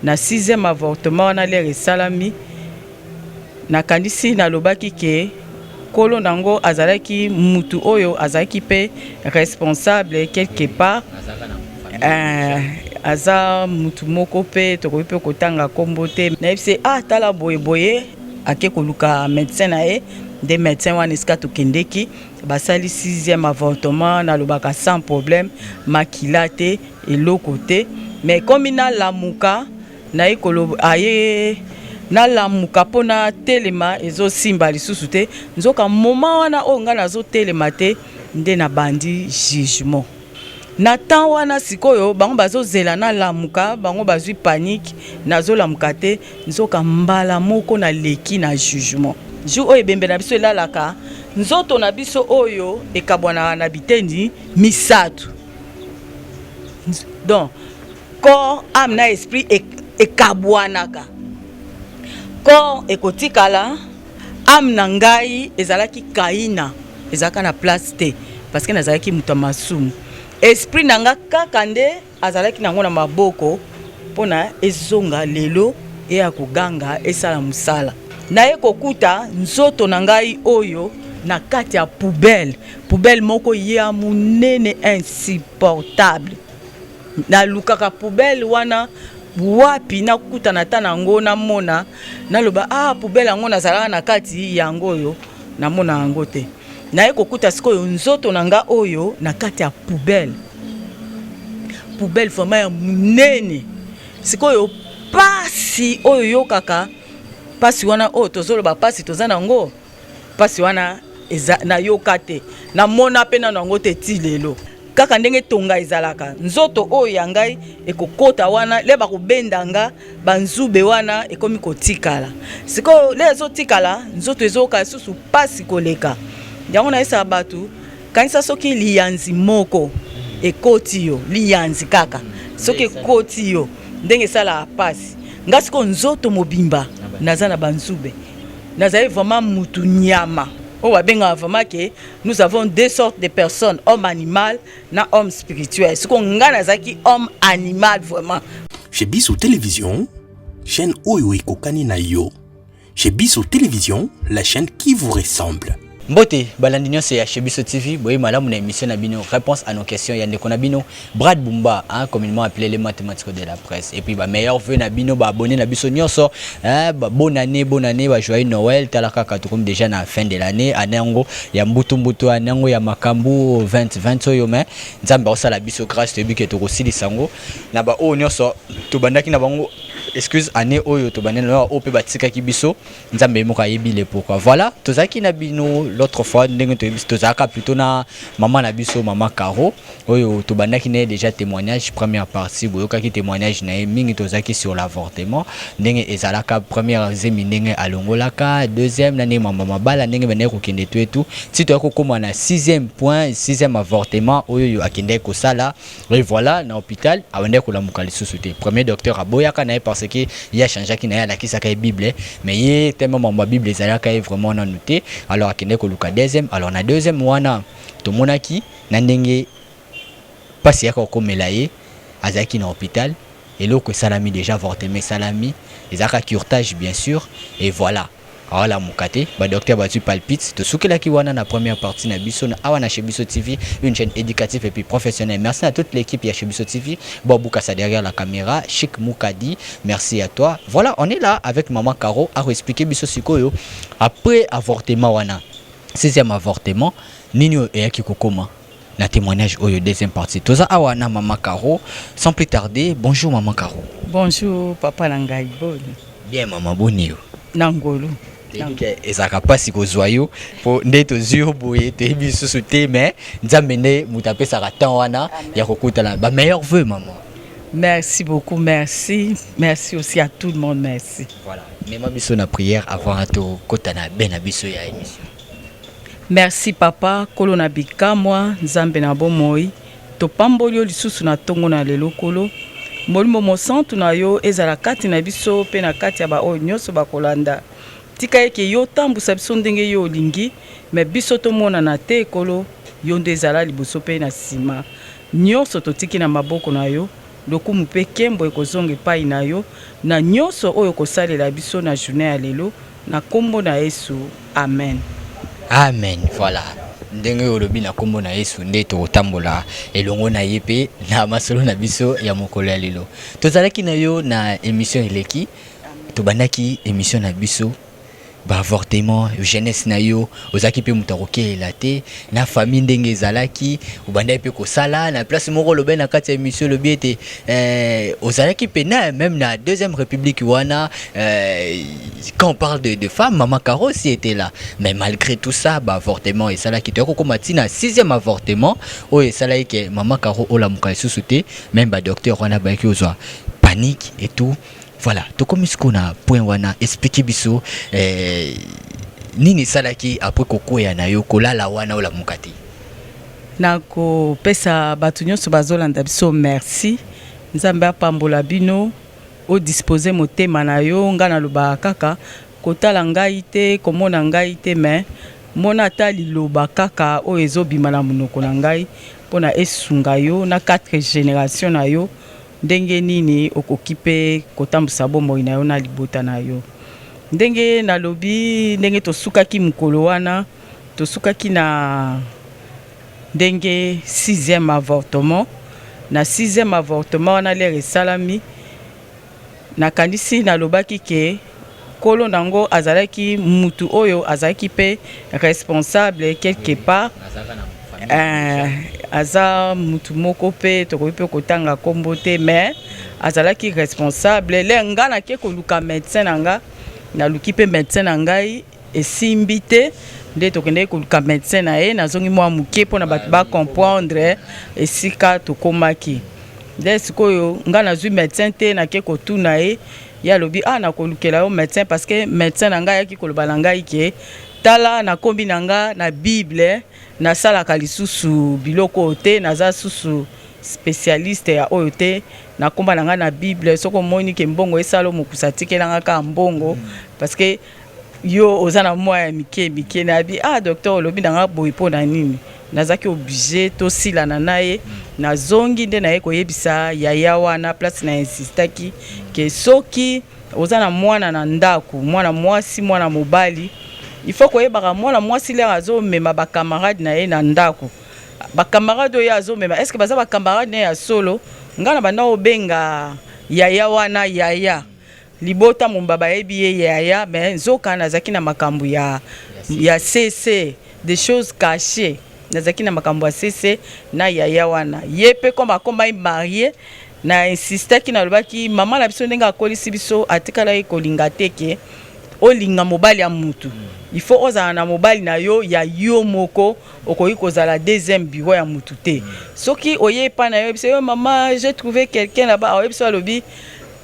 na 6e avortement na lere salami na kandisi na lobaki ke kolo nango azalaki mutu oyo azalaki pe responsable quelque part aza mutu moko pe tokoki pe kotanga kombo te na yebise tala boye boye ake koluka médecin na ye nde médecin wana esika tokendeki basali 6e avortement na lobaka sans problème makila te eloko te mais komi na lamuka na ye aye na lamuka pona telema ezo simba lisusu te nzoka moment wana o nga nazo telema te nde na bandi jugement na temps wana sikoyo bango bazo zela na lamuka bango bazwi panique nazo lamuka te nzoka mbala moko na leki na jugement jour oyo bembe na biso elalaka nzoto na biso oyo ekabwana na bitendi misato donc corps âme na esprit ekabwanaka corps ekotikala âme na ngai ezalaki kaina ezalaka na place te parce que nazalaki mutu masumu esprit nanga kaka nde azalaki nango na maboko pona ezonga lelo eya koganga esala musala na ye kokuta nzoto na ngai oyo na kati ya poubelle moko ya munene insupportable na lukaka poubelle wana wapi na kuta na ta nango na mona na loba poubelle yango nazalaka na kati yango oyo na mona yango te na ye kokuta sikoyo nzoto na nga oyo na kati ya poubelle vraiment ya munene sikoyo pasi oyo yokaka pasi wana oyo tozoloba pasi toza nango pasi wana na yoka te na mona pe na nango te ti lelo kaka ndenge tonga ezalaka nzoto oyo ya ngai ekokota wana le bakobenda nga banzube wana ekomi kotikala sikoyo le ezotikala nzoto ezoka susu pasi koleka yango na esa batu kanisa soki liyanzi moko ekoti yo liyanzi kaka soki ekoti yo ndenge sala pasi nga siko nzoto mobimba naza na banzube nazali vraiment mutu nyama o babenga vraiment que nous avons deux sortes de personnes, homme animal na homme spirituel. Siko nga nazaki homme animal vraiment. Chez Biso Télévision, chaîne oyo ekokani na yo. Chez Biso Télévision, la chaîne qui vous ressemble. Mbote, balandinyo c'est chez Biso TV, boye malamu na émission na bino, réponse à nos questions, yande kona bino, Brad Bumba, communément appelé les mathématiques de la presse. Et puis meilleur vœu na bino, abonné na Biso nyonso, bonne année, joyeux Noël, talaka katukum déjà na fin de l'année, anengo ya mbutu anengo ya makambu 2020 oyo me, nzambe osala Biso grâce tebi ke tokosili sango, na ba o nyonso to bandaki na bango excuse année oyo to banela o pe batika ki Biso, nzambe moka yebile pourquoi. Voilà, tozaki na bino l'autre fois ndenge tozaka plutôt na maman na biso maman Caro oyo to bandaki ne déjà témoignage première partie boyoka ki témoignage na mingi tozaki sur l'avortement ndenge ezalaka première zemi ndenge alongolaka deuxième nane maman mabala ndenge bene ko kende tout si to ko koma na 6e point 6e avortement oyo akende ko sala et voilà na hôpital awende ko la mukali société premier docteur aboyaka na parce que il a changé ki na la ki saka bible mais yé tellement maman bible ezalaka vraiment na noté alors akende luka deuxième alors na deuxième wana to monaki na ndenge pasi yaka komela ye azaki na hôpital et loko salami déjà avortement salami ezaka curtage bien sûr et voilà ala mukate ba docteur batu palpite to sukela ki wana na première partie na biso na awana chez Biso TV une chaîne éducative et puis professionnelle. Merci à toute l'équipe ya chez Biso TV Bobo Kassa derrière la caméra Chic Moukadi merci à toi. Voilà on est là avec maman Caro à expliquer Biso sikoyo après avortement wana 6e avortement nini eyaki kokoma na témoignage oyo deuxième partie toza awana maman Caro sans plus tarder. Bonjour maman Caro. Bonjour papa nangai boni. Bien maman boni yo nangolo ezaka pasi ko zoyo po ndeto zio boye te biso soute mais nzambe ne mutape saka temps wana ya kokutala ba meilleur vœu maman. Merci beaucoup, merci aussi à tout le monde, merci. Voilà mema biso na prière avant to kotana ben na biso ya émission. Merci papa kolo na bikamwa nzambe na bomoi to pambolio lisusu na tongo na lelo kolo molimo mosantu na yo ezala kati na biso pe na kati ya ba oyo nyonso bakolanda tika eke yo tambusa biso ndenge yo lingi me biso to mona na te kolo yo nde ezala liboso pe na sima nyonso totiki na maboko na yo lokumu mpe nkembo ekozonga epai na yo na nyonso oyo kosalela biso na journée ya lelo na kombo na Yesu. Amen. Amen. Voilà. Ndenge olobi na kombo na Yesu nde totambola elongo na ye pe na masolo na biso ya mokolo ya lelo. Tozalaki na yo na émission eleki. Tobandaki émission na biso ba avortement jeunesse na yo ozaki pe mutaroke elate na famille ndenge ezalaki obandai pe kosala na place moko lobe na kati ya émission lobi ete ozalaki pe na même na deuxième république wana quand on parle de femmes maman Caro aussi était là mais malgré tout ça ba avortement ezalaki to ko matina sixième avortement o ezalaki ke maman Caro ola muka susute même ba docteur wana ba ki ozwa panique et tout. Voilà, to comme ce qu'on a point wana expliquer biso nini salaki après kokoya na yo kolala wana ola mukati. Nako pesa batu nyonso bazolanda biso merci. Nzambe apambola bino o disposer motema na yo ngana loba kaka kotala ngai te komona ngai te mais mona ta liloba kaka o ezobima na munoko na ngai pona esunga yo na 4 génération na yo. Ndenge nini okokipe kotambusa bomoi na yo na libota na yo. Ndenge na lobi ndenge tosukaki mukolo wana tosukaki na ndenge 6e avortement na 6e avortement wana lere salami na kanisi na lobaki ke kolo nango azalaki mutu oyo azalaki pe responsable quelque part aza mutu moko pe tokoki pe kotanga kombo te mais azalaki responsable le nga na ke koluka médecin nanga na luki pe médecin na ngai esimbi te nde tokende koluka médecin na ye nazongi mwa muke mpona bato ba comprendre esika tokomaki nde sikoyo nga nazwi médecin te na ke kotuna ye ya lobi na kolukela yo médecin parce que médecin na ngai yaki koloba na ngai ke tala na kombi na nga na Bible na salaka lisusu biloko te naza susu spécialiste ya oyo te na komba na nga na Bible soko moni ke mbongo esalo mokusa tikelanga ka mbongo parce que yo ozana mwa ya mike na bi docteur lobi na nga boy po na nini nazaki obligé to sila na naye na zongi nde na ye koyebisa yaya wana place na insistaki ke soki ozana mwana na ndaku mwana mwasi mwana mobali il faut koyebaka mwana mwasi lera azomema ba camarade na ye na ndako ba camarade oyo azomema est-ce que baza ba camarade na ya solo ngana banda obenga yaya wana yaya libota mumbaba yebi ye yaya mais nzoka nazaki na makambo ya CC des choses cachées nazaki na makambo ya CC na yaya wana yepe komba marié na insistaki na lobaki mama na biso ndenga akolisi biso atikala ye kolinga teke olinga mobali ya mutu il faut ozala na mobali na yo ya yo moko okoki kozala deuxième bureau ya mutu te soki oye pa na yo biso yo mama j'ai trouvé quelqu'un là-bas oye biso alobi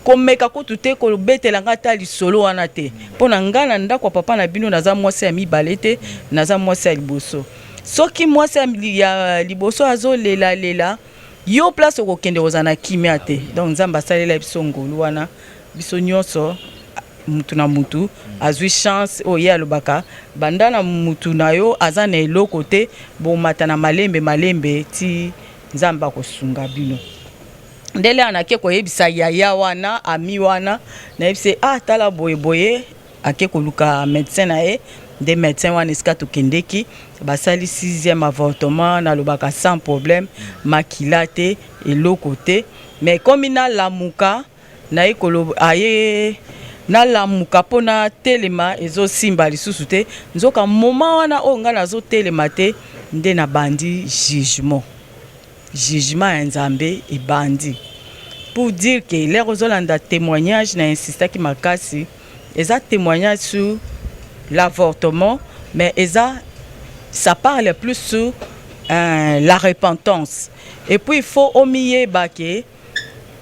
komeka kutu te kolobetela nga ta lisolo wana te mpona nga na ndako papa na bino naza mwasi ya mibale te naza mwasi ya liboso soki mwasi ya liboso azolela yo place okokende kozala na kimia te donc nzambe asalela biso ngolu wana biso nyonso mutu na mutu azwi chance oye alobaka banda na mutu na yo aza na eloko te bomata na malembe ti nzamba kosunga bino ndele anake koyebisa yaya wana ami wana na yebise tala boye ake koluka médecin na ye nde médecin wana esika tokendeki basali 6e avortement na lobaka sans problème makila te eloko te mais komi na lamuka na ye koloba aye na lamuka pona telema ezosimba lisusu te nzoka moma wana o nga nazo telema te nde na bandi jugement ya nzambe ebandi pour dire que les ozolanda témoignage na insistaki makasi eza témoignage sur l'avortement mais ça parle plus sur la repentance et puis il faut omiye bake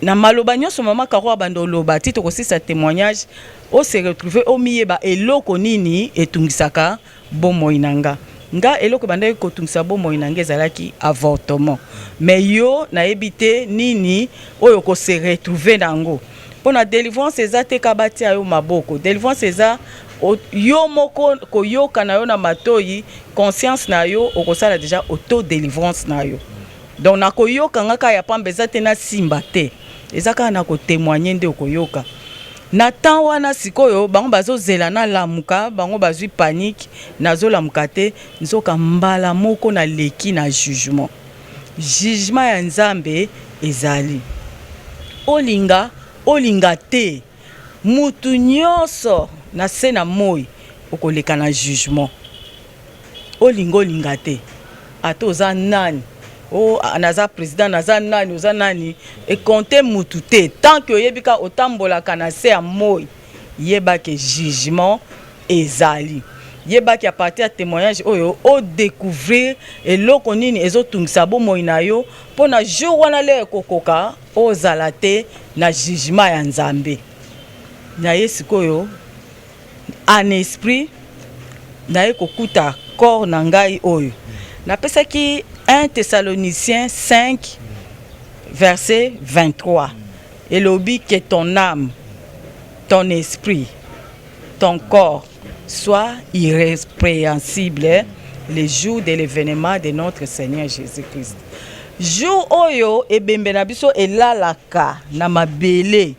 na maloba nyonso mama Caro bando loba ti to kosisa témoignage o se retrouver omiye ba eloko nini etungisaka bomoi nanga nga eloko banda ko tungisa bomoi nanga ezalaki avortement mais yo na ebité nini oyo ko se retrouver nango pona délivrance ezate kabati ayo maboko délivrance eza yo moko ko yoka na yo na matoyi conscience na yo okosala déjà auto délivrance na yo donc na ko yoka ngaka ya pamba ezate na simba te ezaka na ko témoigner nde okoyoka na temps wana sikoyo bango bazozela na lamuka bango bazwi panique nazolamuka te nzoka mbala moko na leki na jugement ya Nzambe ezali olinga te mutu nyonso na se na moi okoleka na jugement olinga te ata oza nani naza président naza nani oza nani ekonte mutu te tant que oyebika otambolaka na se ya moi yebaki jugement ezali yebaki a partir ya témoignage oyo o découvrir eloko nini ezotungisa bomoi na yo mpo na jour wana le ekokoka ozala te na jugement ya Nzambe na ye sikoyo en esprit na ye kokuta corps na ngai oyo napesaki 1 Thessaloniciens 5 verset 23 elobi que ton âme ton esprit ton corps soit irrépréhensible le jour de l'événement de notre Seigneur Jésus-Christ. Jour oyo ebembe na biso elalaka na mabele.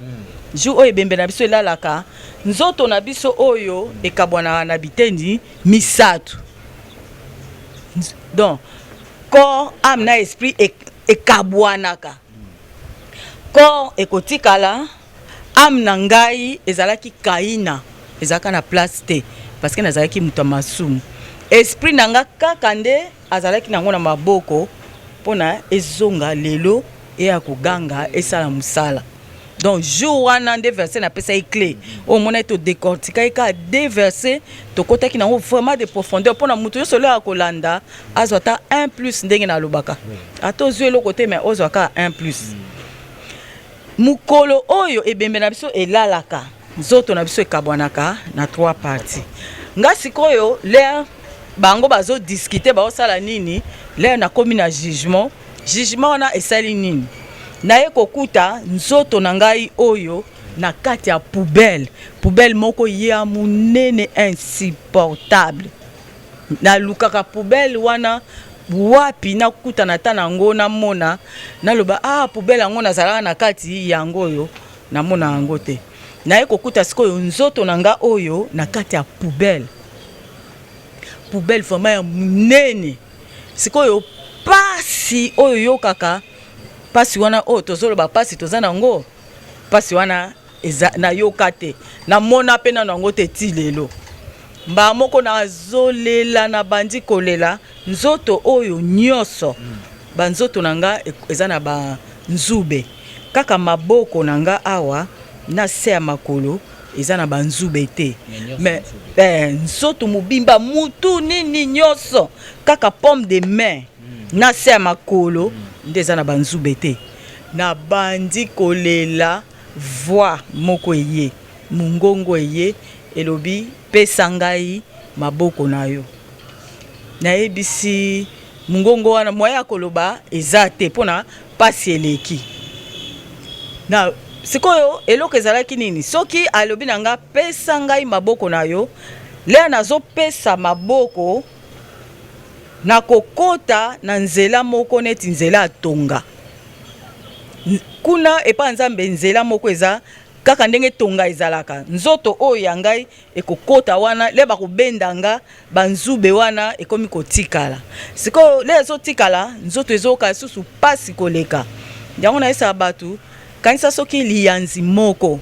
Jour oyo ebembe na biso elalaka nzoto na biso oyo ekabwana na bitendi misato. Donc corps, âme na esprit ekabwanaka. Corps ekotikala, âme na ngai ezalaki kaina, ezalaka na place te parce que nazalaki mutu masumu. Esprit nanga kaka nde azalaki nango na maboko pona ezonga lelo e akuganga esala musala. Donc jour wana nde verset na pesa clé au mona to décortiquer ka deux versets to kota ki nango vraiment de profondeur pona mutu yo solo akolanda azota 1 plus ndenge na lobaka. Ato zwe lo côté mais ozwaka 1 plus. Mukolo oyo ebembe na biso elalaka. Nzoto na biso ekabwanaka na 3 parties. Nga sikoyo l'air bango bazo discuter ba osala nini l'air na komi na jugement wana esali nini na ye kokuta nzoto na ngai oyo na kati ya poubelle moko ya munene insupportable na lukaka poubelle wana wapi na kuta na tanango na mona na loba poubelle yango nazala na kati yango oyo na mona yango te na ye kokuta sikoyo nzoto na nga oyo na kati ya poubelle vraiment ya munene sikoyo pasi oyo yokaka pasi wana oyo tozoloba pasi toza nango pasi wana na yokate na mona pe na nango te ti lelo mba moko na zolela na bandi kolela nzoto oyo nyonso banzoto nanga eza na ba nzube kaka maboko nanga awa na se ya makolo eza na banzube te mais nzoto mobimba mutu nini nyonso kaka pomme de main na se ya makolo nde eza na banzube te na bandi kolela voix moko eye mungongo eye elobi pesa ngai maboko na yo nayebisi mungongo wana moya koloba eza te mpona pasi eleki na sikoyo eloko ezalaki nini soki alobi na nga pesa ngai maboko na yo lea nazopesa maboko na kokota na nzela moko neti nzela atonga kuna epa Nzambe nzela moko eza kaka ndenge tonga ezalaka nzoto oyo ya ngai ekokota wana le bakobenda nga banzube wana ekomi kotikala sikoyo le ezotikala nzoto ezoka susu pasi koleka yango na esa batu kanisa soki liyanzi moko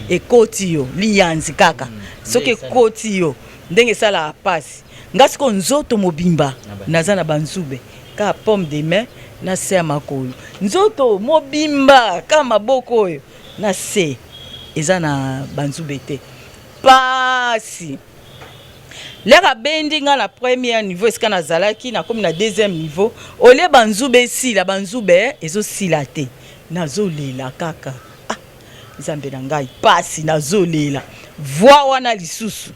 ekoti yo liyanzi kaka soki ekoti yo ndenge sala pasi nga siko nzoto mobimba naza na banzube ka pomme de main na se ya makolo nzoto mobimba ka maboko oyo na se eza na banzube te pasi leka bendi nga na premier niveau esika nazalaki na komi na deuxième niveau ole banzube esila banzube ezosila te nazolela kaka Nzambe na ngai pasi nazolela voix wana lisusu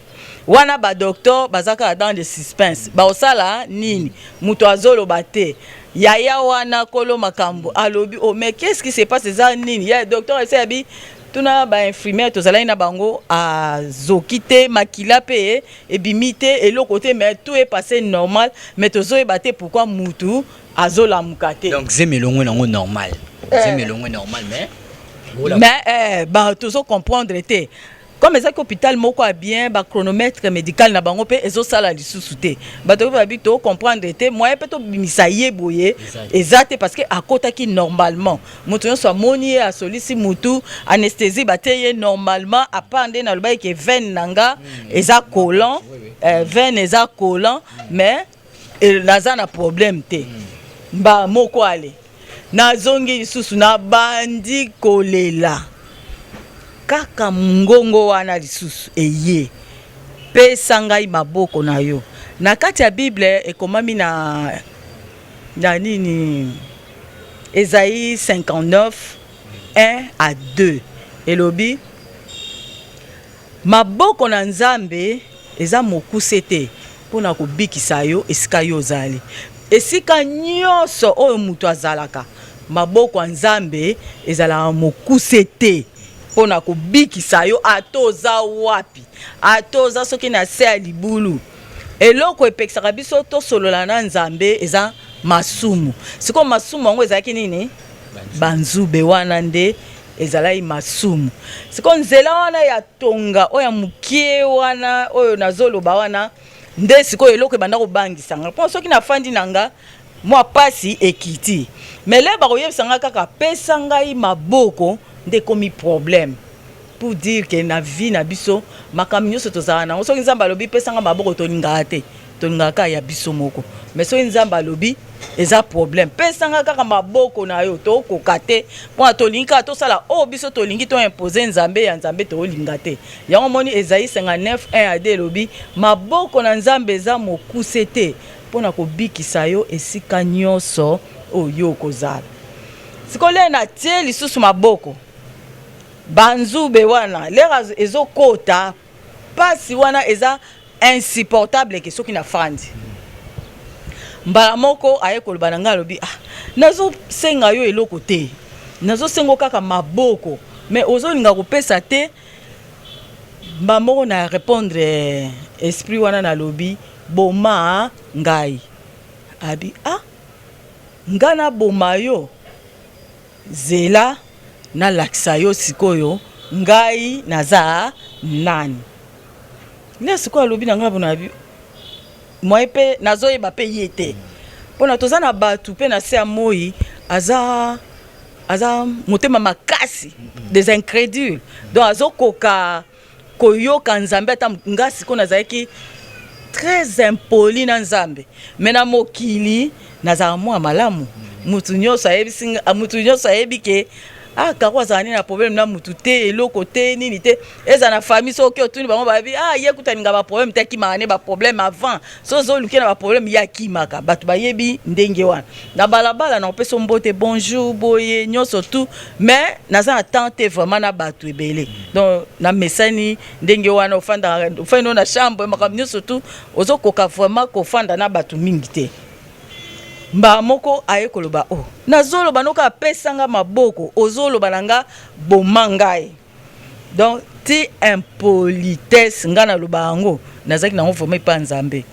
wana ba docteur bazaka dans le suspense ba osala nini muto azoloba te yaya wana kolo makambo alobi mais qu'est-ce qui se passe ça nini ya docteur esabi tuna ba infirmière tozalaki na bango azokite makila pe ebimite eloko te mais tout est passé normal mais tozoyeba te pourquoi mutu azolamuka te donc zemelongo nango normal zemelongo normal mais mais toujours comprendre te comme ezaki hôpital moko a bien ba chronomètre médical na bango pe ezosala lisusu te bato babi to comprendre te moyen pe to bimisa ye boye ezate parce que akotaki normalement mutu nyonso amoni ye asolisi mutu anesthésie bateye normalement apande na lobai ke veine nanga eza collant veine eza collant mais naza na problème te ba moko ale nazongi lisusu na bandi kolela kaka ngongo wana lisusu eye pesa ngai maboko na yo na kati ya Bible ekomami na nini Esaïe 59 1 à 2 elobi maboko na Nzambe eza mokuse te mpona kobikisa yo esika yo ozali esika nyonso oyo mutu azalaka maboko ya Nzambe ezalaka mokuse te pona kobikisa yo atoza wapi atoza soki na se ya libulu eloko epekisaka biso tosolola na Nzambe eza masumu siko masumu yango ezalaki nini banzube wana nde ezalaki masumu siko nzela wana ya tonga oyo mukie wana oyo nazoloba wana nde siko eloko ebanda kobangisanga mpo soki nafandi nanga mwa pasi ekiti mele bakoyebisanga kaka pesa ngai maboko nde komi problème pour dire que na vie na biso makambo nyonso tozala nango soki Nzambe alobi pesanga maboko tolingaka te tolingaka ya biso moko mais soki Nzambe alobi eza problème pesanga kaka maboko na yo tokoka te mpo tolingi kaka tosala oyo biso tolingi to impose Nzambe ya Nzambe tolinga te yango moni Esaïe 59 1 à 2 elobi maboko na Nzambe eza mokuse te mpona kobikisa yo esika nyonso oyo kozala sikole na tie lisusu maboko banzube wana lera ezokota pasi wana eza insupportable ke soki na fandi mbala moko aye koloba na ngai alobi nazo senga yo eloko te nazo sengo kaka maboko mais ozolinga kopesa te mbala moko na répondre esprit wana na lobi boma ngai abi nga na boma yo zela na lakisa yo sikoyo ngai naza nani ne sikoyo alobi na ngai bona bi moi pe nazoyeba pe yete pona toza na batu pe na se moi aza motema makasi des incrédules donc azokoka koyoka Nzambe ata nga sikoyo nazalaki très impoli na Nzambe mais na mokili nazala mwa malamu mutu nyonso ayebi ke kako azalani na problème na mutu te eloko te nini te eza na famille soki otuni bango babi ye kutaninga ba problème te kimaka ne ba problème avant so zoluki na ba problème ya kimaka batu bayebi ndenge wana na balabala na opesa mbote bonjour boye nyonso tout mais naza na tante vraiment na batu ebele donc na mesani ndenge wana ofanda na chambre makambo nyonso tout ozokoka vraiment kofanda na batu mingi te mba moko aye koloba nazoloba noka pesanga maboko ozoloba nanga boma ngai donc ti impolitesse nga na loba yango nazaki nango vraiment pa Nzambe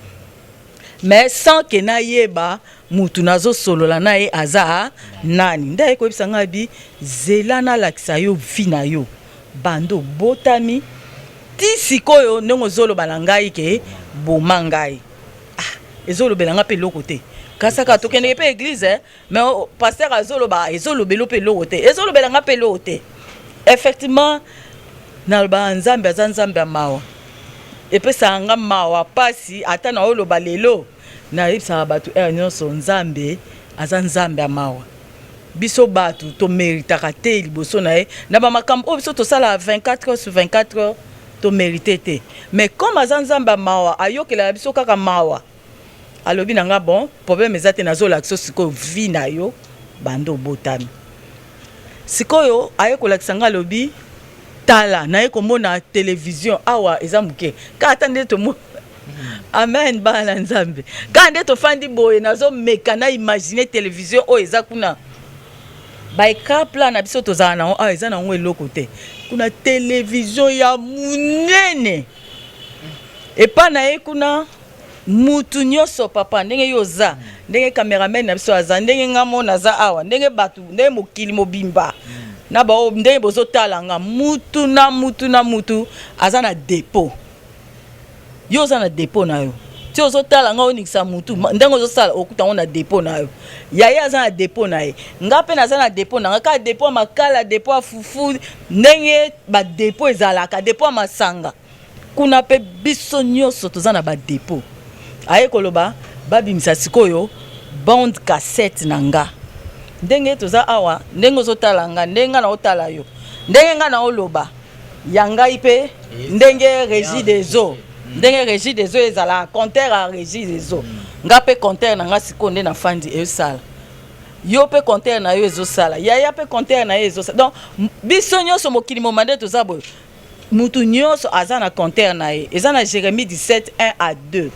mais sans que na yeba mutu nazosolola na ye aza nani nde aye koyebisa ngai bi zela na lakisa yo vi na yo bando botami ti sikoyo ndenge ozoloba na ngai ke boma ngai ezolobela nga pe loko te kasaka tokende pe église mais pasteur azoloba ezolobelo pe loko te ezolobela nga pe loko te effectivement na ba Nzambe aza Nzambe ya mawa epesa nga mawa pasi ata na oloba lelo na yebisa batu nyonso Nzambe aza Nzambe ya mawa biso batu to méritaka te liboso na ye na ba makambo biso to sala 24 heures sur 24 heures to mérité te mais comme aza Nzambe ya mawa ayokela biso kaka mawa alobi nanga bon problème ezate nazolakisa sikoyo vi na yo bando botami sikoyo aye kolakisa nga alobi tala naye komona télévision awa eza muke kata nde tomo amen bana Nzambe kaka nde tofandi boye nazomeka na imaginer télévision oyo eza kuna baekra plan na biso tozala nango eza nango eloko te kuna télévision ya munene epa na ye kuna mutu nyonso papa ndenge yoza ndenge cameraman na biso aza ndenge ngamo naza awa ndenge batu ndenge mokili mobimba na ba ndenge bozo talanga mutu na mutu azana dépôt yo za na dépôt na yo ti ozo talanga onikisa mutu ndenge ozo sala okuta on na dépôt na yo yaya azana dépôt na ye nga pe na za na dépôt na nga ka dépôt makala dépôt fufu ndenge ba dépôt ezalaka dépôt masanga kuna pe biso nyonso toza na ba dépôt aye koloba babimisa sikoyo bande cassette na nga ndenge toza awa ndenge ozotala nga ndenge na otala yo ndenge nga na oloba yanga ipe ndenge régie des eaux ndenge régie des eaux ezala compteur à régie des eaux nga pe compteur na nga siko nde na fandi ezosala yo pe compteur na yo ezosala yaya pe compteur na yo ezosala donc biso nyonso mokili momande toza boyo mutu nyonso aza na compteur na ye eza na Jérémie 17 1 à 2.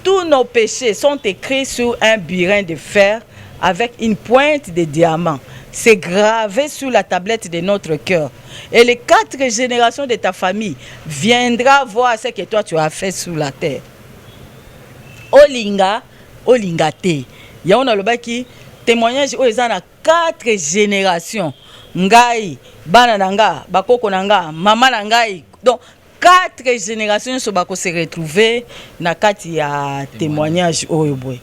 Tous nos péchés sont écrits sur un burin de fer avec une pointe de diamant. C'est gravé sur la tablette de notre cœur. Et les 4 générations de ta famille viendra voir ce que toi tu as fait sur la terre. Olinga te. Yaona lobaki témoignage o ezana 4 générations. Ngai, bana nanga, bakoko nanga, mama nangai. Donc 4 générations so bako se retrouver na kati ya témoignage oyo boy.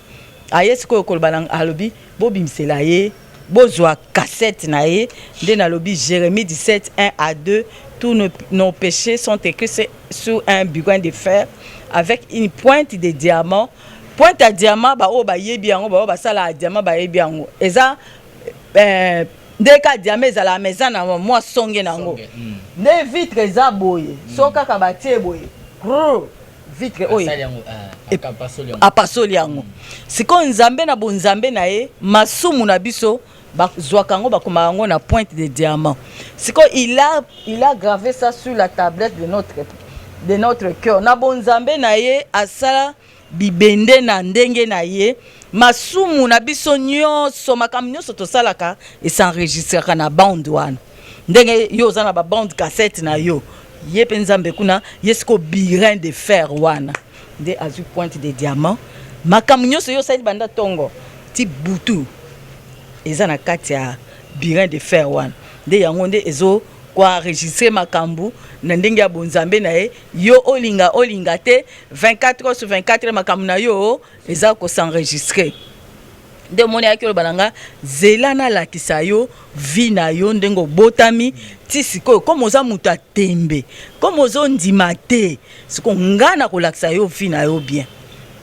Ayesi ko kolbalang alobi bobimsela ye bozwa cassette na ye nde na lobi Jérémie 17 1 à 2. Tous nos péchés sont écrits sur un burin de fer avec une pointe de diamant. Pointe à diamant ba o ba yebi yango ba sala diamant ba yebi yango. Eza ndeka diamant ezala meza na moi songe nango. Ne vitre eza boye. Soka ka batie boye. Vitre oye. Apasoli yango. Siko nzambe na bonzambe na ye masumu na biso bakzwakango bakoma yango na pointe de diamant. Siko il a gravé ça sur la tablette de notre cœur. Na bonzambe na ye asala bibende na ndenge na ye masumu na biso nyonso makambo nyonso tosalaka esenregistraka na bande wana ndenge yo za na ba bande cassette na yo ye pe nzambe kuna yesko burin de fer wana nde azu pointe de diamant makambo nyonso yo sali banda tongo ti butu eza na kati ya burin de fer wana nde yango nde ezo kwa enregistrer makambu na ndenge ya bonzambe na ye yo olinga te 24 sur 24 makambu na yo eza ko s'enregistrer nde moni akelo bananga zela na lakisa yo vi na yo ndenge botami ti sikoyo comme oza mutu atembe comme ozo ndima te siko ngana kolakisa yo vi na yo bien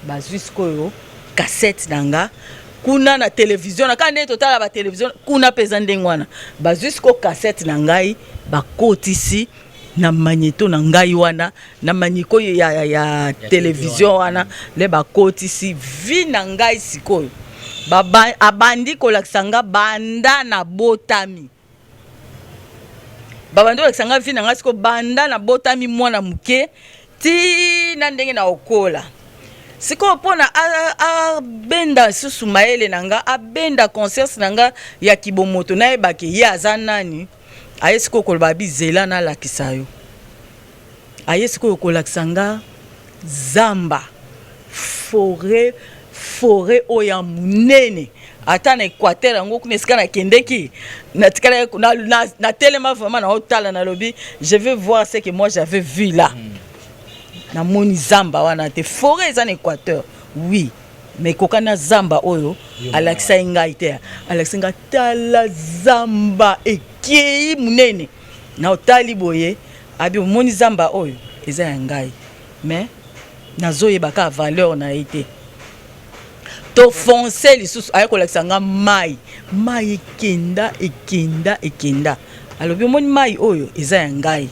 bazwi sikoyo cassette nanga kuna na télévision na kande totala ba télévision kuna peza ndenge wana bazwi siko cassette na ngai bakotisi na magnéto na ngai wana na maniko ya télévision wana le bakotisi vi na ngai sikoyo abandi kolakisa nga banda na botami babandi kolakisa nga vi na ngai sikoyo banda na botami mwana muke ti na ndenge na okola siko pona abenda susu maele nanga abenda conscience nanga ya kibomoto na ebake ye aza nani ayesiko koloba bizela na lakisa yo ayesiko kolakisa nga zamba forêt oya munene ata na Équateur yango kuna esika na kendeki na tikala na telema vraiment na otala na lobi je vais voir ce que moi j'avais vu là na moni zamba wana te forêt eza na Équateur oui mais kokana zamba oyo alakisa ngai te alakisa nga tala zamba ekei munene na otali boye abi moni zamba oyo eza ya ngai mais nazoyeba ka valeur na ite to foncer lisusu aye kolakisa nga mai ekenda alobi moni mai oyo eza ya ngai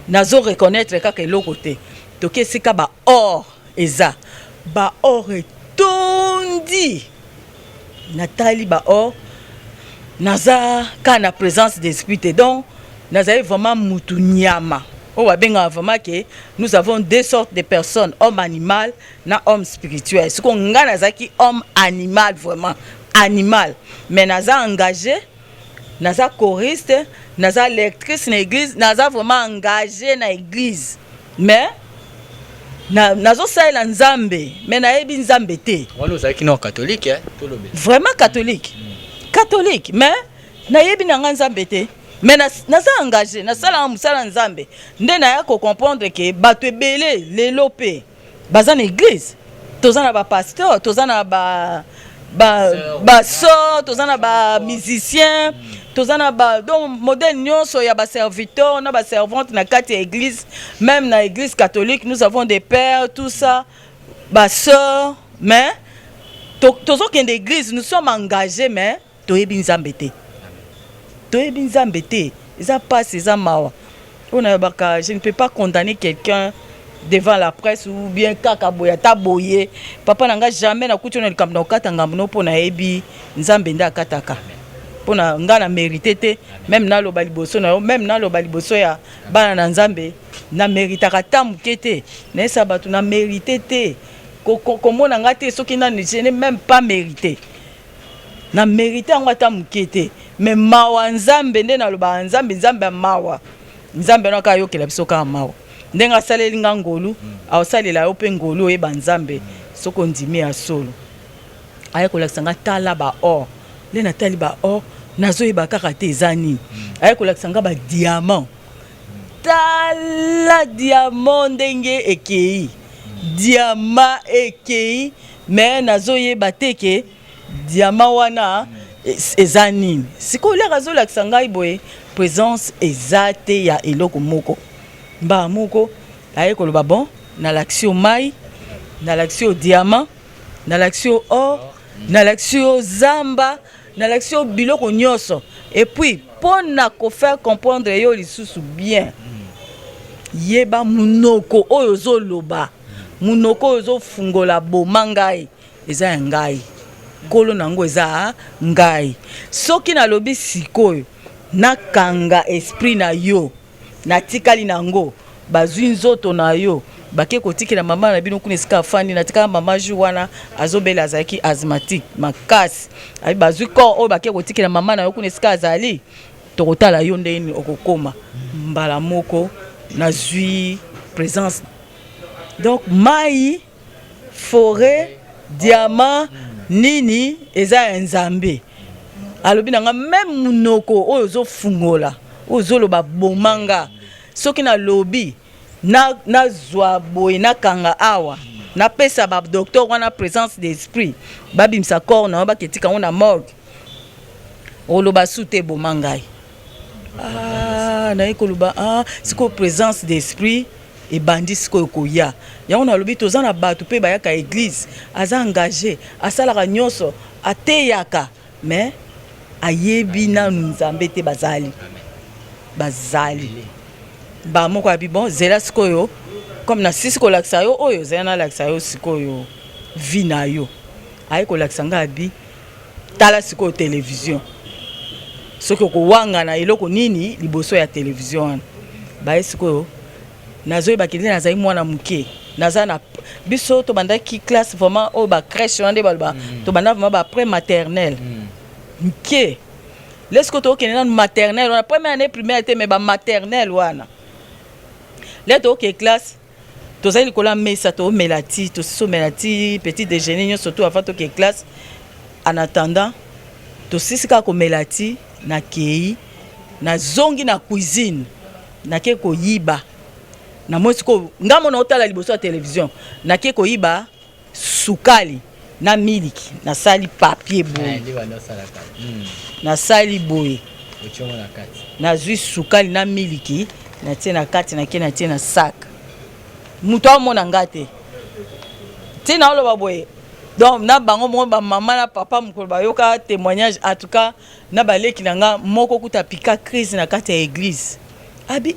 nazo reconnaître kaka eloko te toke sika ba or eza ba or etondi natali ba or naza ka na présence d'esprit te donc nazali vraiment mutu nyama o benga vraiment que nous avons 2 sortes de personnes, homme animal na homme spirituel. Ce qu'on nga nazaki homme animal vraiment animal mais naza engagé naza choriste naza lectrice na église naza vraiment engagé na église mais nazo saela nzambe mais nayebi nzambe te wana ozalaki na catholique vraiment catholique mais nayebi na nga nzambe te mais naza engagé nasala mosala nzambe nde naya kocomprendre ke bato ebele lelo mpe baza na église toza na bapasteur toza na basor toza na bamusicien toza na donc modèle nyonso ya baserviteur na baservante na kati ya église. Même na église catholique nous avons des pères tout ça baseur mais tozokende église nous sommes engagés mais toyebi nzambe te toyebi nzambe te eza pasi eza mawa ona baka je ne peux pas condamner quelqu'un devant la presse ou bien kaka boya ta boye papa nanga jamais nakuti na likambo na okata ngambo no pona yebi nzambe nda akataka pona nga na mérité te même na loba liboso na yo même na loba liboso ya bana na nzambe na méritaka ta muke te na esa bato na mérité te komona nga te soki na je n'ai même pas mérité na mérité yango ata muke te mais mawa nzambe nde na loba nzambe nzambe mawa nzambe no ka yokela biso ka mawa ndenge asaleli nga ngolu aosalela yo mpe ngolu oyeba nzambe soko ndimi ya solo aye kolakisa nga tala baor nde natali baor nazoyeba kaka te eza nini aye kolakisa nga badiamant tala diamant ndenge ekei diama ekei me nazoyeba te ke diamant wana eza nini sikoyo leka azolakisa ngai boye présence eza te ya eloko moko mba moko aye koloba bon nalakisi yo mai nalakisi yo diamant nalakisi yo or nalakisi yo zamba nalakisi yo biloko nyonso et puis mpona kofaire comprendre yo lisusu bien yeba munoko oyo ozoloba munoko oyo ozofungola boma ngai eza ya ngai nkolo nango eza ngai soki nalobi sikoyo nakanga esprit na yo natikali nango bazwi nzoto na yo bake kotikela mama na bino kuna esika afandi natikala mama ju wana azobela azalaki asthmatique makasi abi bazwi corps oyo bake kotikela mama na yo kuna esika azali tokotala yo ndeni okokoma mbala moko nazwi présence donc mai forêt diamant nini eza ya nzambe alobi nanga même munoko oyo ozofungola oyo ozoloba bomanga soki na lobi na zwa boye nakanga awa napesa badocteur wana présence d'esprit babimisa corps na baketika ngo na morgue oloba su te bomangai naye koloba sikoyo présence d'esprit ebandi sikoyo koya yango nalobi toza na bato mpe bayaka église aza engagé asalaka nyonso ateyaka mais ayebi nanu nzambe te bazali bamoko abi bon zela sikoyo comme na sisi kolakisa yo oyo zela nalakisa yo sikoyo vi na yo aye kolakisa nga abi tala sikoyo télévision soki okowanga na eloko nini liboso ya télévision wana baye sikoyo nazoyebaki nde nazali mwana moke naza na biso tobandaki classe vraiment oyo bacrèche wana nde baloba tobanda vraiment baprès maternelle moke lesiko tookende nanu maternelle wana première année primaire te me bamaternelle wana le tooke classe tozali likolo ya mesa toomela ti tosomela ti petit déjeuner nyonso to avant toke classe en attendant tosisi kaka komela ti nakei nazongi na cuisine nake koyiba na moi sikoyo nga mona otala liboso ya télévision nake koyiba sukali na miliki nasali papier boye nasali boye nazwi sukali na miliki natie na kati nake natie na sac mutu amona nga te ntina oloba boye donc na bango moko bamama na papa mokolo bayoka témoignage en tout cas na baleki na nga moko kuta pika crise na kati ya église abi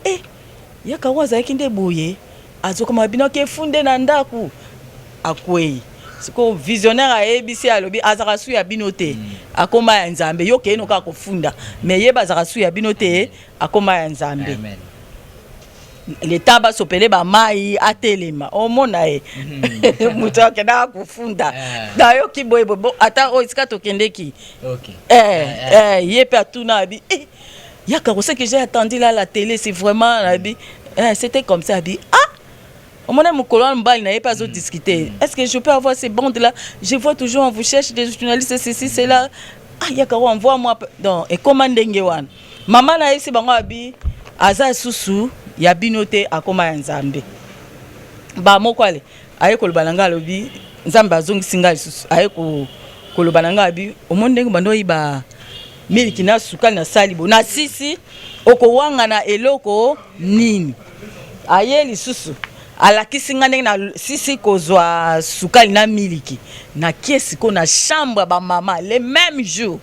yaka wa azalaki nde boye azokoma bino kefunde na ndaku akwei siko visionnaire ayebisi alobi azaka su ya bino te akoma ya nzambe yo keno kaka kofunda mais yeba azaka su ya bino te akoma ya nzambe leta basopele bamai atelema omona ye mutu akendaka kofunda nayoki boye ata oyo esika tokendeki ye mpe atuna abi yaka ce que j'ai attendu là la télé c'est vraiment abi c'était comme ça abi on a mon colonne mobile n'avait pas discuter. Est-ce que je peux avoir ces bandes là? Je vois toujours on vous cherche des journalistes ceci cela. ah yaka envoie moi donc et comment ndenge wana mama na yesi bango abi aza susu ya binote akoma ya nzambe ba moko ale aye koloba nanga lobi nzambe azongisi nga susu aye koloba nanga abi omonde bando yiba miliki na sukali na salibo na sisi okowanga na eloko nini aye lisusu alakisi nga ndenge na sisi kozwa sukali na miliki na kiesi ko na chambre ba mama le même jour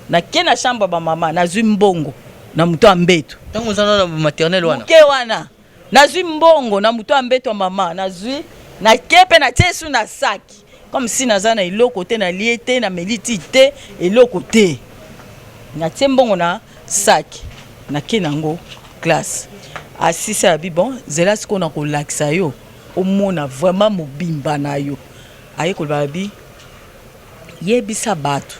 na kie na chambre ba mama na zwi mbongo na muto ambeto tango zana na maternelle wana ke wana na zwi mbongo na muto ambeto mama na zwi na kepe na tiesu na saki comme si nazana eloko te na liete na meliti te eloko te na tie mbongo na saki na kie nango classe asisi abi bon zela siko na kolakisa yo omona vraiment mobimba na yo aye koloba bi yebisa bato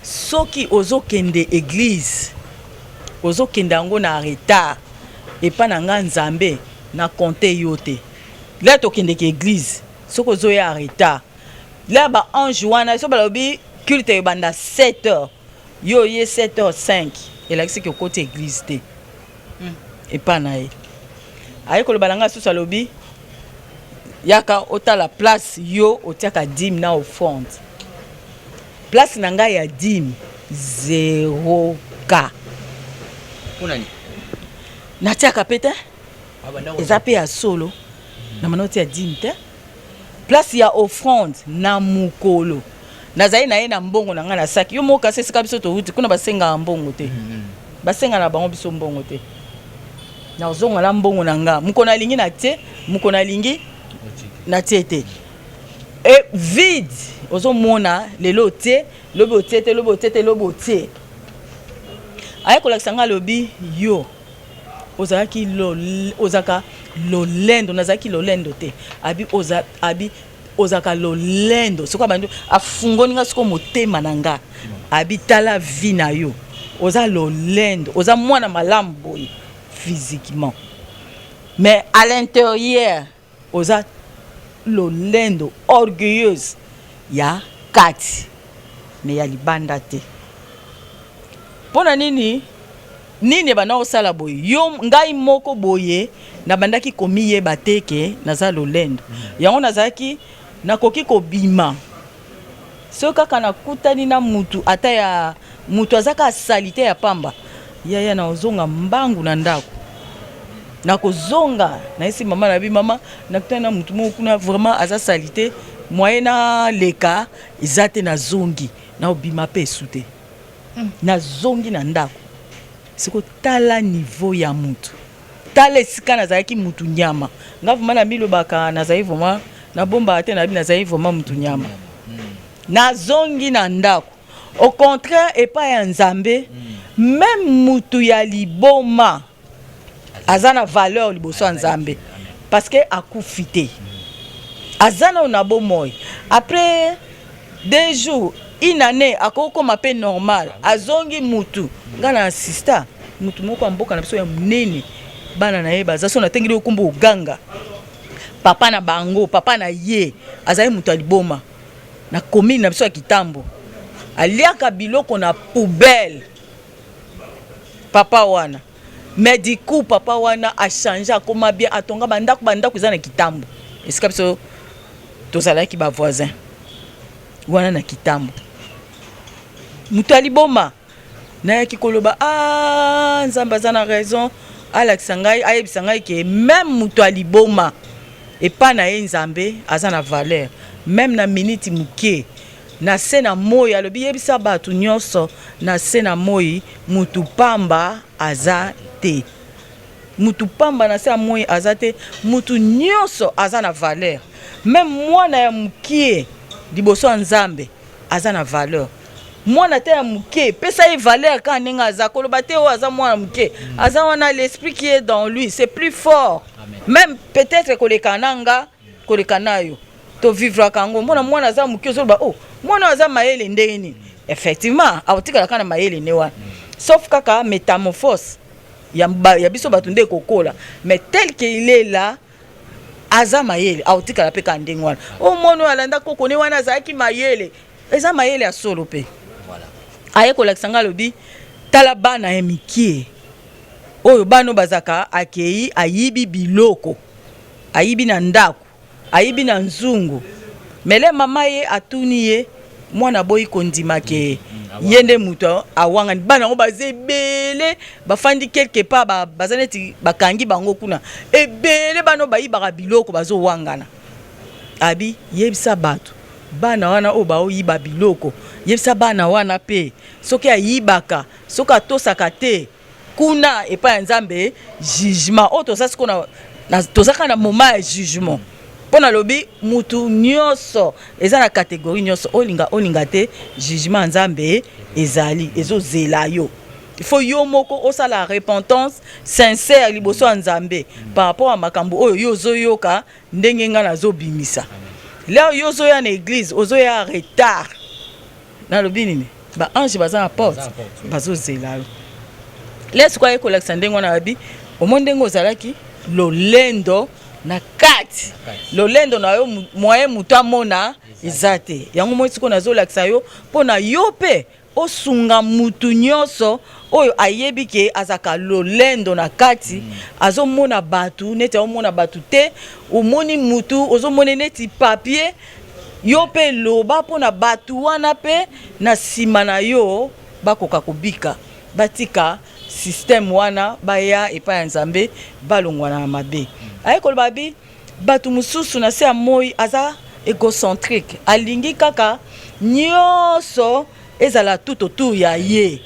soki ozokende église ozokende yango na retard epa na nga nzambe na konte yo te la tokendeke église soki ozoya retard la ba ange wana so balobi culte ebanda 7h yo ye 7h05 elakisi ke okoti église te epa na ye aye koloba na nga susu alobi yaka otala place yo otiaka dîme na offrande place na ngai ya dîme 0K unani natiaka pe te eza pe ya solo na manoti ya dîme te place ya offrande na mokolo nazali na ye na mbongo na ngai na saki yo moko kasi esika biso touti kuna basengaka mbongo te basenga na bango biso mbongo te nazonga na mbongo na nga mokolo alingi na tie mokolo alingi na tie te e vide ozomona lelo tie lobi otie te lobi otie te lobi otie aye kolakisa nga lobi yo ozalaki ozaka lolendo nazalaki lolendo te abi ozaka lolendo soki abandi afungoni nga soko motema na nga abi tala vi na yo oza lolendo oza mwana malamu boye physiquement mais à l'intérieur oza lolendo orgueilleuse ya kati mais ya libanda te pona nini bana osala boye yo ngai moko boye na bandaki komiyeba te ke naza lolendo yango nazalaki nakoki kobima so kaka nakutani na mutu ata ya mutu azaka salite ya pamba yaya na ozonga mbangu na ndako nakozonga na esi mama na bi mama nakutani na mutu moko kuna vraiment aza salite moyen na leka ezate na zongi na obima pe sute na zongi na ndako siko tala niveau ya mutu tala esika nazalaki mutu nyama nga vraiment na bilobaka nazali vraiment na bomba te na bi nazali vraiment mutu nyama na zongi na ndako au contraire epa ya nzambe même mutu ya liboma azana valeur liboso ya nzambe parce que akufi te azana na bomoi après 2 jours une année akokoma pe normal azongi mutu nga na assista mutu moko amboka na biso ya munene bana na ye baza so na tengeli okumbu oganga papa na bango papa na ye azali mutu aliboma na commune na biso ya Kitambo aliaka biloko na poubelle papa wana mais du coup papa wana a changé akoma bien atonga bandako eza na Kitambo esika biso tozalaki ba voisin wana na Kitambo mutu aliboma nayaki koloba nzambe aza na raison alakisa ngai ayebisa ngai ke même mutu aliboma epa na ye nzambe aza na valeur même na minute muke na se na moi alobi yebisa bato nyonso na se na moi mutu pamba aza te mutu pamba na se ya moi aza te mutu nyonso aza na valeur même mwana ya mukie liboso ya nzambe aza na valeur mwana te ya muke pesa ye valeur ka ndenge aza koloba te oyo aza mwana muke aza wana l'esprit qui est dans lui c'est plus fort. Amen. Même peut-être koleka nanga koleka nayo to vivre kango mwana aza muke ozoloba mwana aza mayele ndenge nini effectivement aotikala kana mayele ne wana sauf kaka métamorphose ya biso bato nde kokola mais tel qu'il est là aza mayele aotikala pe ka ndenge wana mwana alanda koko ne wana azalaki mayele eza mayele ya solo pe aye kolakisa nga lobi tala bana ya mikie oyo bano bazaka akei ayibi biloko ayibi na ndako ayibi na nzungu mele mama ye atuni ye mwana boyi kondima ke yende muto awanga bana ngo bazebele bafandi quelque part bazaneti bakangi bango kuna ebele bano bayibaka biloko bazo wangana abi yebisa bato bana wana o ba oyiba biloko yebisa bana wana pe soki ayibaka soki atosaka te kuna epa ya Nzambe jugement o tosasi kona tozaka na moment ya jugement pona lobi mutu nyonso eza na catégorie nyonso olinga te jugement Nzambe ezali ezozela yo il faut yo moko osala repentance sincère liboso ya Nzambe par rapport à makambo oyo yo zoyoka ndenge nga nazobimisa là yo zoya na église ozoya retard na lobi nini ba ange baza na porte bazozela yo laisse quoi kolakisa ndenge wana abi omondengo ozalaki lolendo na kati lolendo na yo moyen mutu amona eza te yango moi siko nazolakisa yo mpo na yo mpe osunga mutu nyonso oyo ayebi ke azaka lolendo na kati azomona batu neti omona batu te omoni mutu ozomona neti papier yo mpe loba mpo na batu wana mpe na nsima na yo bakoka kobika batika système wana baya epa ya Nzambe balongwana na mabe aye koloba bi batu mususu na se ya moi aza égocentrique alingi kaka nyonso ezala tout autour ya ye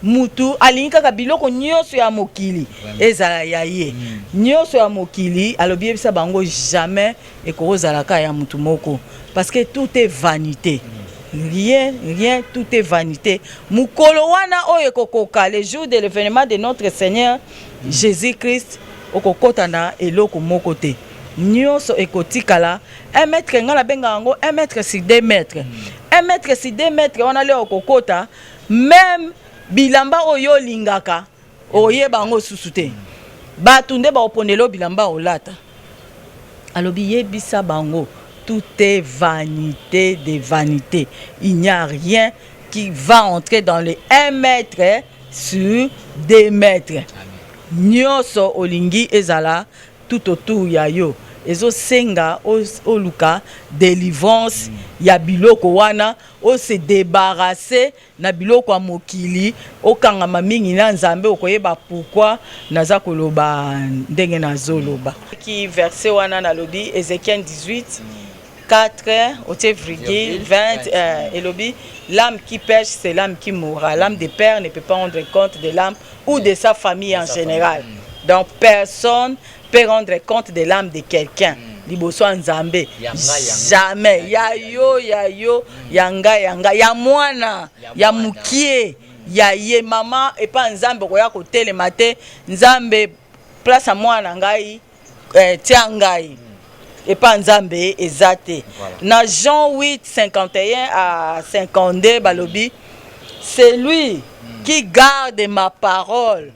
mutu alingi kaka biloko nyonso ya mokili ezala ya ye nyonso ya mokili alobi yebisa bango jamais ekozalaka ya mutu moko parce que tout est vanité. Rien, tout est vanité. Mukolo wana oyo kokoka le jour de l'événement de notre Seigneur Jésus-Christ okokotana eloko moko te. Nyonso ekotikala 1 mètre ngala benga ngo 1 mètre sur 2 mètres. 1 mètre sur 2 mètres wana le okokota même bilamba oyo lingaka oyeba ngo susu te. Batunde ba oponelo bilamba olata. Alobi yebisa bango tout est vanité de vanité. Il n'y a rien qui va entrer dans les 1 mètre sur 2 mètres. Nyoso olingi ezala tout autour ya yo. Ezo senga oluka délivrance ya biloko wana o se débarrasser na biloko ya mokili okangama mingi na Nzambe okoyeba pourquoi naza koloba ndenge nazoloba. Ki verset wana na lobi Ézéchiel 18 4 au virgule 20 et lobi l'âme qui pêche c'est l'âme qui mourra. L'âme des pères ne peut pas rendre compte de l'âme ou de sa famille en général. Donc personne peut rendre compte de l'âme de quelqu'un. Liboso Nzambe jamais ya yo yanga ya mwana ya mukie ya ye mama et pas Nzambe koya ko telema te Nzambe place à mwana ngai tia ngai et pas Nzambe ezate. Na Jean 8 51 à 52 balobi c'est lui qui garde ma parole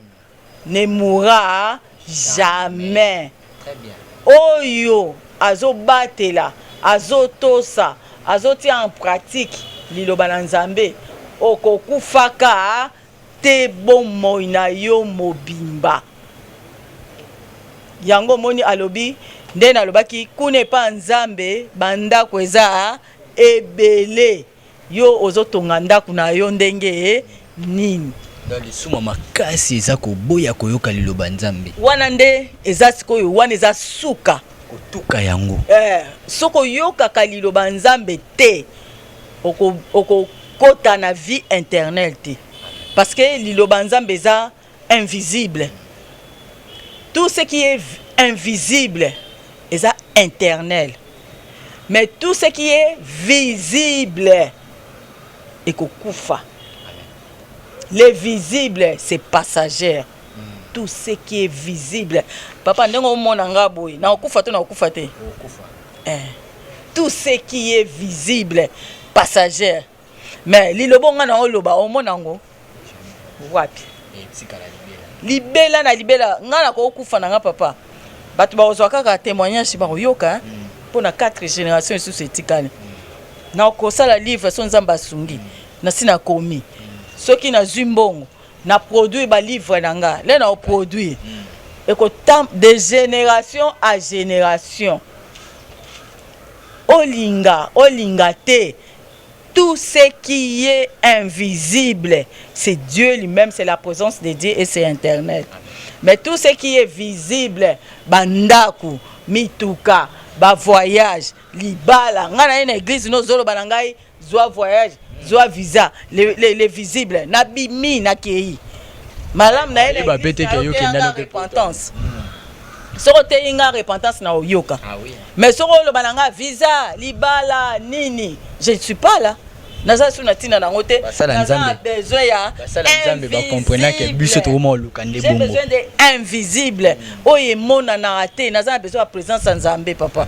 ne mourra jamais. Très bien. Oyo azobatela azotosa azotia en pratique liloba na Nzambe okokufaka te bomoi na yo mobimba. Yango moni alobi nde nalobaki kune pa Nzambe bandako eza ebele yo ozotonga ndako na yo ndenge nini. Dans le suma makasi eza koboya koyoka liloba Nzambe. Wana nde eza sikoyo wana eza suka kotuka yango. Soko yoka kaliloba Nzambe te oko kota na vie internelle te. Parce que liloba Nzambe eza invisible. Tout ce qui est invisible est internel. Mais tout ce qui est visible est kokufa. Le visible, c'est passager. Tout ce qui est visible. Papa, ndenge mona nga boy, na okufa to na okufa te. Tout ce qui est visible, passager. Mais lilobo nga na oloba omona ngo. Wapi? Libela na libela nga na ko okufa na nga papa. Batu ba ozwa kaka témoignage ba yoka pour na 4 générations sous etikane. Na ko sala livre son Nzamba sungi. na sina komi soki na zumbongo na produit ba livre nanga le na produit et que de génération à génération olinga te. Tout ce qui est invisible, c'est Dieu lui-même, c'est la présence de Dieu et c'est Internet. Mais tout ce qui est visible, bandaku, mituka, ba voyage, libala, ngana une église no zolo banangai, zoa voyage, zoa visa, les visibles, nabimi nakei. Malam na ele repentance. Soko te inga repentance na oyoka. Ah oui. Mais soko lo bananga visa, libala, nini, je ne suis pas là. Naza suna tina na ngote. Naza besoin ya invisible. J'ai besoin de invisible. Oye mona na ate, naza besoin de présence en Nzambe papa.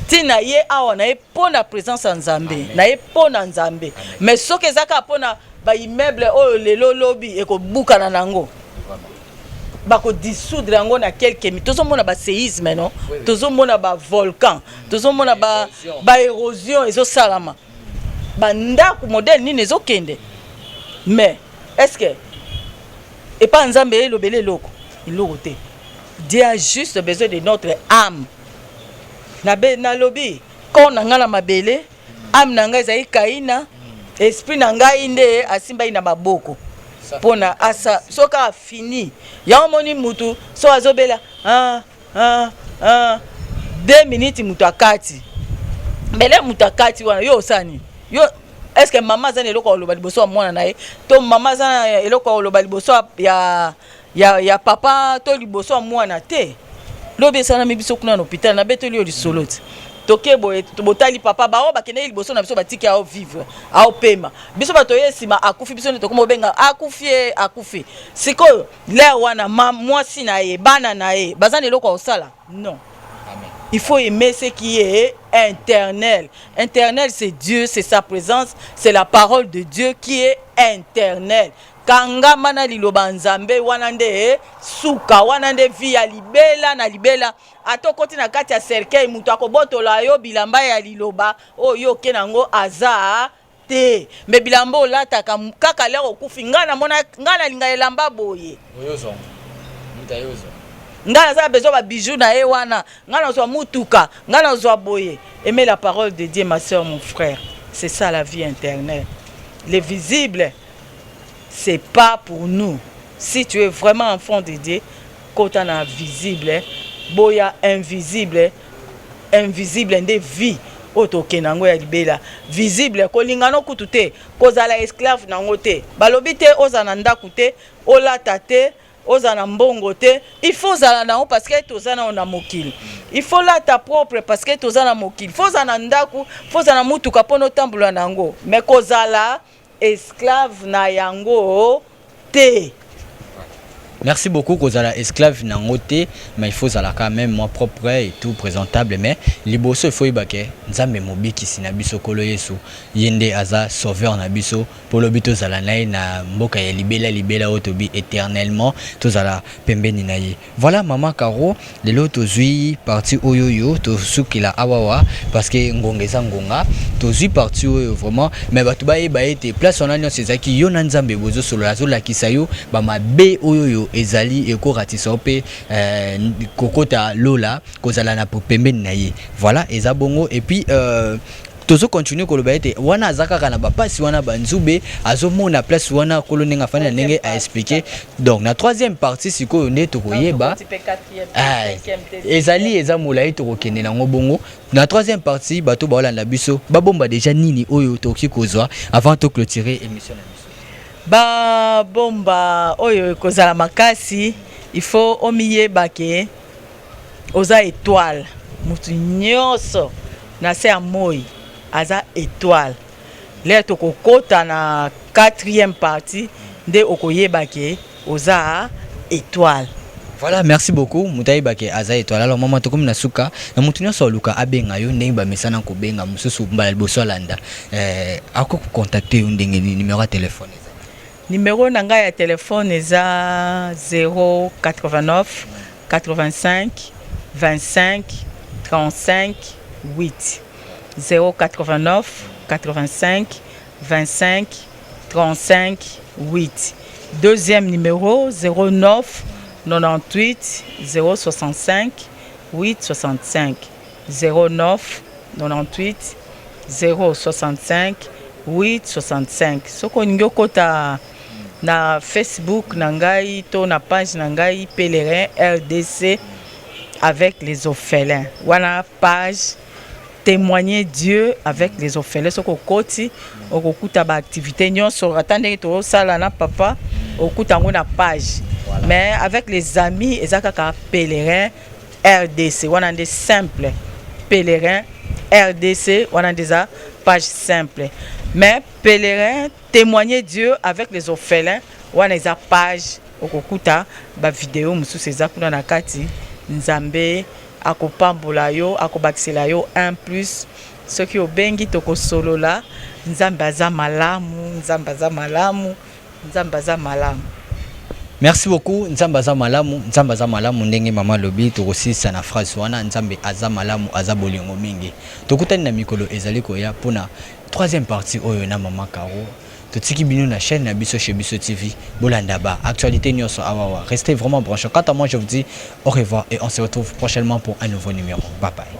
Tina ye awa na ye pona présence en Nzambe, na ye pona Nzambe. Mais soki ezaka pona ba immeuble oyo lelo lobi eko buka na nango. Bako dissoudre yango na quelques minutes. Tozo mona ba séisme non? Tozo mona ba volcan. Tozo mona ba érosion ezo salama. Banda ku modèle ni nezo kende. Mais est-ce que et pas Nzambe elobele loko? Iloko te. Dieu a juste besoin de notre âme. Na lobi ko na ngala mabele, âme na ngai zai kaina, esprit na ngai nde asimba ina maboko. Pona asa soka fini ya moni mutu so azobela 2 minutes mutu akati mbele mutu akati wana yo sani yo est-ce que maman zana eloko oloba liboso mwana nae to maman zana eloko oloba liboso ya papa to liboso mwana te lobi sana mibiso kuna na hôpital na betoli yo lisoloti toke boye botali papa bao bakene liboso na biso batiki ao vivre ao pema biso bato yesima akufi biso ndeko mobenga akufi siko le wana mwasi na ye bana na ye bazana eloko osala non. Amen. Il faut aimer ce qui est éternel. Éternel c'est Dieu, c'est sa présence, c'est la parole de Dieu qui est éternelle. Kanga mana liloba Nzambe wanande suka wanande vi ya libela na libela atokoti na kati ya cercueil mutu akobotola yo bilamba ya liloba oyo kenango aza te me bilamba olata kaka lero okufi ngana mona ngana linga elamba boye oyozo mutayozo ngana za besoin ba bijoux na ye wana ngana zo mutuka ngana zo boye. Aimer la parole de Dieu ma sœur mon frère, c'est ça la vie éternelle. Les visibles c'est pas pour nous. Si tu es vraiment enfant de Dieu, quand on a visible, boya invisible nde vie otoke nango ya libela visible kolingano kutute kozala esclave nango te balobi te ozana ndaku te olata te ozana mbongo te il faut zala nango parce que tozana na mokili il faut la ta propre parce que tozana mokili faut zana ndaku faut zana mutuka pono tambula nango mais kozala esclave na yango te. Merci beaucoup Kozala esclave nangote mais il faut zala quand même moi propre et tout présentable mais liboso il faut ibake nzambe mobiki sinabiso kolo yesu yende aza sauveur na biso pour lobito zala nae na mboka ya libela otobi éternellement to zala pembeni na ye. Voilà maman Caro lelo tozui parti oyoyo to sukila awawa parce que ngongeza ngonga tozui parti oyo vraiment mais batu ba ete place on a nyo sezaki yo na nzambe bozo solo la zola kisayo ba mabe oyoyo ezali eko ratisa pe kokota lola kozala na pembeni na ye. Voilà eza bongo et puis tozo continue koloba ete wana azaka kana bapasi wana banzube azomona place wana kolonenga fana ndenge a expliquer. Donc na troisième partie siko nde tokoyeba ezali eza molai tokokende nango bongo na troisième partie bato baolanda biso babomba déjà nini oyo toki kozwa avant to clôturer émission na biso. Ba bomba oyo kozala makasi il faut omiyeba ke oza étoile mutu nyonso na se amoi aza étoile le tokokota na quatrième partie nde okoyeba ke oza étoile. Voilà, merci beaucoup. Mutayi bake aza étoile. Alors maman tokomi na suka na mutu nyonso luka abenga yo ndenge ba mesana ko benga mususu mbala liboso landa ako contacter yo ndenge numéro ya téléphone. Numéro nanga ya téléphone eza 089 85 25 35 8 089 85 25 35 8. Deuxième numéro 09 98 065 8 65. 09 98 065 8 65. Soko ningo kota na Facebook na ngai to na page na ngai Pèlerin RDC avec les orphelins. Wana page témoigner Dieu avec les orphelins. Soko koti okukuta ba activité nyonso atande to sala na papa okuta ngona page. Mais avec les amis ezaka Pèlerin RDC. Wana de simple Pèlerin RDC, on a déjà page simple. Mais Pèlerin, témoigner Dieu avec les orphelins, on a déjà page okukuta ba vidéo musu seza kuna na kati nzambe akopambola yo akobakisela yo 1+ ce qui obengi toko solo la nzambe aza malamu nzambe aza malamu nzambe aza malamu. Merci beaucoup. Nzambe aza malamu ndenge mama lobi tokosisa na phrase wana nzambe aza malamu aza bolingo mingi. Tokutani na mikolo ezali koya pona troisième partie oyo na mama Caro. Totiki bino na chaîne na biso chez Biso TV. Bolanda ba actualité nyonso awawa. Restez vraiment branchés. Quant à moi je vous dis au revoir et on se retrouve prochainement pour un nouveau numéro. Bye bye.